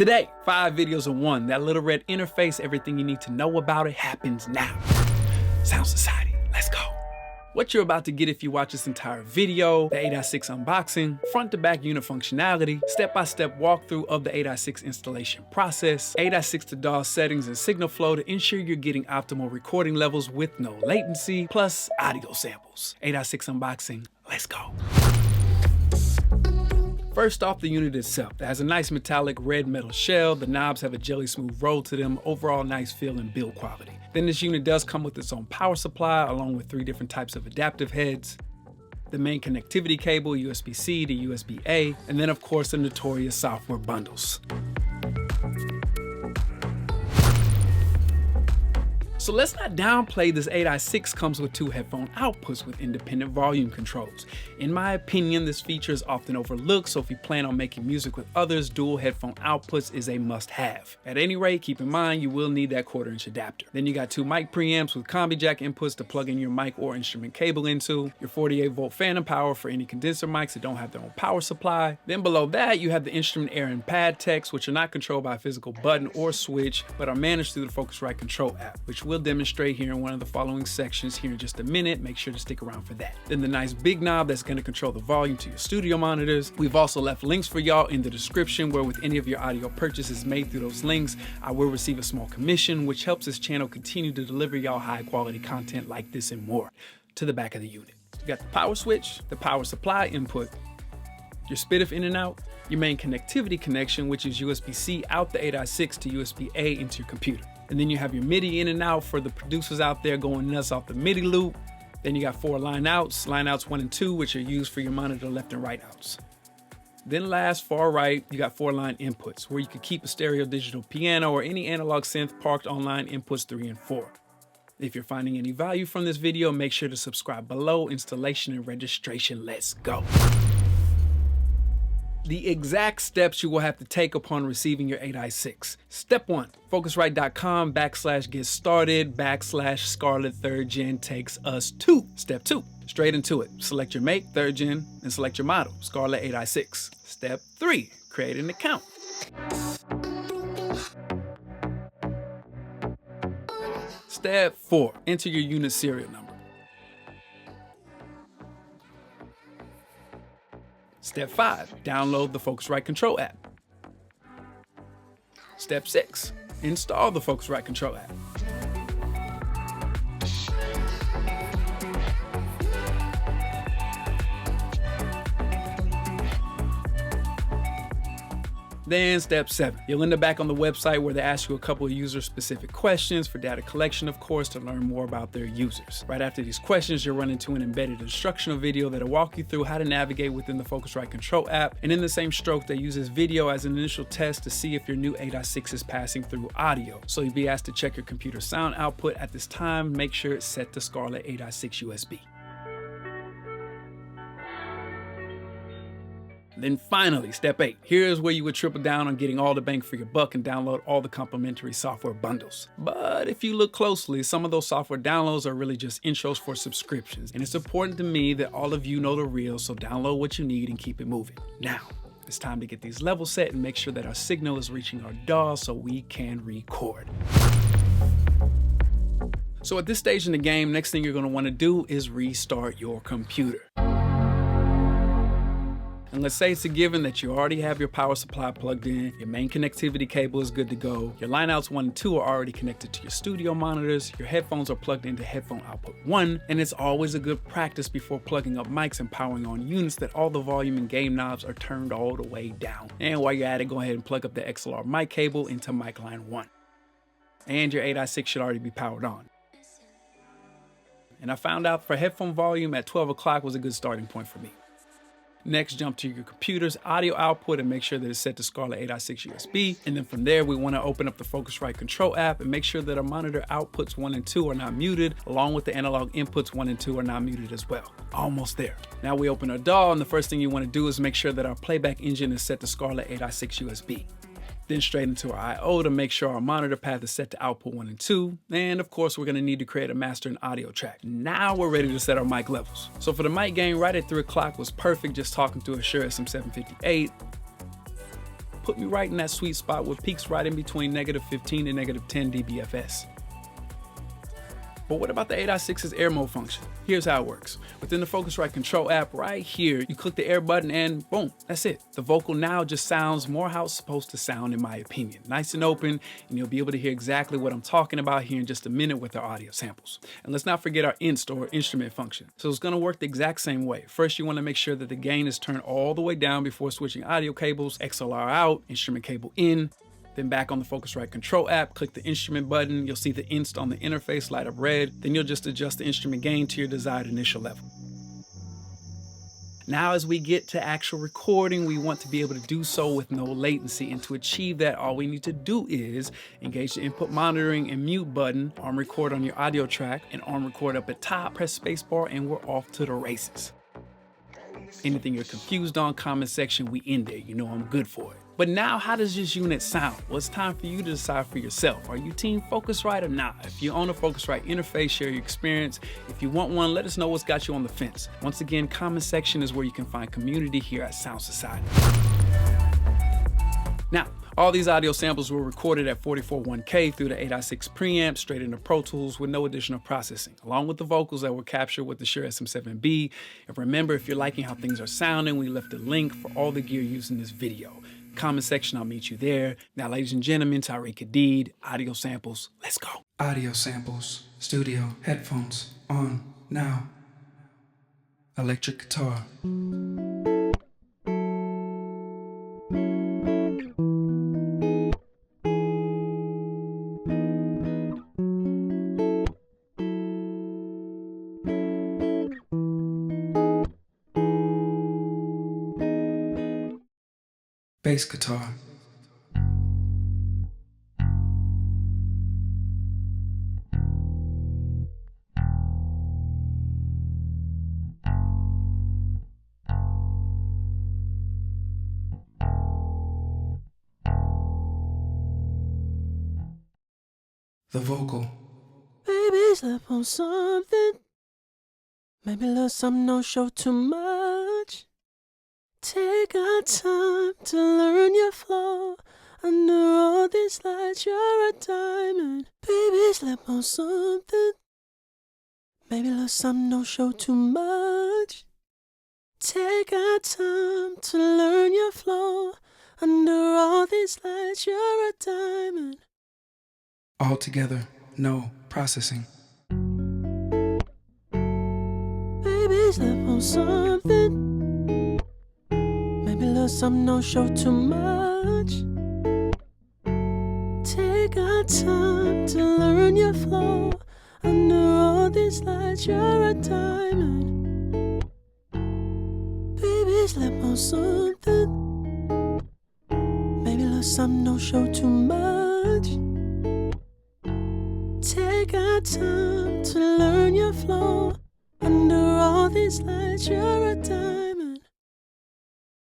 Today, 5 videos in one. That little red interface, everything you need to know about it happens now. Sound Society, let's go. What you're about to get if you watch this entire video, the 8i6 unboxing, front to back unit functionality, step-by-step walkthrough of the 8i6 installation process, 8i6 to DAW settings and signal flow to ensure you're getting optimal recording levels with no latency, plus audio samples. 8i6 unboxing, let's go. First off, the unit itself. It has a nice metallic red metal shell, the knobs have a jelly smooth roll to them, overall nice feel and build quality. Then this unit does come with its own power supply along with 3 different types of adaptive heads, the main connectivity cable, USB-C to USB-A, and then of course the notorious software bundles. So let's not downplay this 8i6 comes with 2 headphone outputs with independent volume controls. In my opinion, this feature is often overlooked, so if you plan on making music with others, dual headphone outputs is a must-have. At any rate, keep in mind you will need that 1/4" adapter. Then you got 2 mic preamps with combi jack inputs to plug in your mic or instrument cable into, your 48-volt phantom power for any condenser mics that don't have their own power supply. Then below that, you have the instrument air and pad techs, which are not controlled by a physical button or switch, but are managed through the Focusrite Control app, which we'll demonstrate here in one of the following sections here in just a minute. Make sure to stick around for that. Then the nice big knob that's going to control the volume to your studio monitors. We've also left links for y'all in the description where with any of your audio purchases made through those links, I will receive a small commission, which helps this channel continue to deliver y'all high quality content like this and more. To the back of the unit, you got the power switch, the power supply input, your SPDIF in and out, your main connectivity connection, which is USB-C out the 8i6 to USB-A into your computer. And then you have your MIDI in and out for the producers out there going nuts off the MIDI loop. Then you got 4 line outs 1 and 2, which are used for your monitor left and right outs. Then last, far right, you got 4 line inputs where you could keep a stereo digital piano or any analog synth parked on line inputs 3 and 4. If you're finding any value from this video, make sure to subscribe below. Installation and registration, let's go. The exact steps you will have to take upon receiving your 8i6. Step 1, Focusrite.com/get-started/Scarlett 3rd Gen takes us to Step 2. Straight into it. Select your make, 3rd Gen, and select your model, Scarlett 8i6. Step 3, create an account. Step 4, enter your unit serial number. Step 5, download the Focusrite Control app. Step 6, install the Focusrite Control app. Then step 7, you'll end up back on the website where they ask you a couple of user-specific questions for data collection, of course, to learn more about their users. Right after these questions, you'll run into an embedded instructional video that'll walk you through how to navigate within the Focusrite Control app. And in the same stroke, they use this video as an initial test to see if your new 8i6 is passing through audio. So you'll be asked to check your computer sound output at this time. Make sure it's set to Scarlett 8i6 USB. Then finally, step 8. Here's where you would triple down on getting all the bang for your buck and download all the complimentary software bundles. But if you look closely, some of those software downloads are really just intros for subscriptions. And it's important to me that all of you know the real, so download what you need and keep it moving. Now, it's time to get these levels set and make sure that our signal is reaching our DAW so we can record. So at this stage in the game, next thing you're going to want to do is restart your computer. And let's say it's a given that you already have your power supply plugged in, your main connectivity cable is good to go, your line outs 1 and 2 are already connected to your studio monitors, your headphones are plugged into headphone output 1, and it's always a good practice before plugging up mics and powering on units that all the volume and gain knobs are turned all the way down. And while you're at it, go ahead and plug up the XLR mic cable into mic line 1. And your 8i6 should already be powered on. And I found out for headphone volume at 12 o'clock was a good starting point for me. Next, jump to your computer's audio output and make sure that it's set to Scarlett 8i6 USB. And then from there, we want to open up the Focusrite Control app and make sure that our monitor outputs 1 and 2 are not muted, along with the analog inputs 1 and 2 are not muted as well. Almost there. Now we open our DAW, and the first thing you want to do is make sure that our playback engine is set to Scarlett 8i6 USB. Then straight into our I/O to make sure our monitor path is set to output 1 and 2. And of course, we're going to need to create a master and audio track. Now we're ready to set our mic levels. So for the mic gain, right at 3 o'clock was perfect, just talking through a Shure SM758. put me right in that sweet spot with peaks right in between -15 and -10 dBFS. But what about the 8i6's air mode function? Here's how it works. Within the Focusrite Control app right here, you click the air button and boom, that's it. The vocal now just sounds more how it's supposed to sound in my opinion. Nice and open, and you'll be able to hear exactly what I'm talking about here in just a minute with our audio samples. And let's not forget our inst or instrument function. So it's gonna work the exact same way. First, you wanna make sure that the gain is turned all the way down before switching audio cables, XLR out, instrument cable in. Then back on the Focusrite Control app, click the instrument button. You'll see the inst on the interface light up red. Then you'll just adjust the instrument gain to your desired initial level. Now, as we get to actual recording, we want to be able to do so with no latency. And to achieve that, all we need to do is engage the input monitoring and mute button, arm record on your audio track, and arm record up at top, press spacebar, and we're off to the races. Anything you're confused on, comment section, we in there. You know I'm good for it. But now, how does this unit sound? Well, it's time for you to decide for yourself. Are you team Focusrite or not? If you own a Focusrite interface, share your experience. If you want one, let us know what's got you on the fence. Once again, comment section is where you can find community here at Sound Society. Now, all these audio samples were recorded at 44.1K through the 8i6 preamp straight into Pro Tools with no additional processing, along with the vocals that were captured with the Shure SM7B. And remember, if you're liking how things are sounding, we left a link for all the gear used in this video. Comment section, I'll meet you there. Now, ladies and gentlemen, Tariq Hadid, audio samples, let's go. Audio samples, studio, headphones, on, now. Electric guitar. Bass guitar. The vocal. Baby, slap on something. Maybe a little something, don't show too much. Take our time to learn your flow. Under all these lights, you're a diamond. Baby, slap on something. Maybe a little something, don't show too much. Take our time to learn your flow. Under all these lights, you're a diamond. All together, no processing. Baby, slap on something. Maybe a little something, don't show too much. Take our time to learn your flow. Under all these lights, you're a diamond. Baby, slap on something. Maybe a little something, don't show too much. Take our time to learn your flow. Under all these lights, you're a diamond.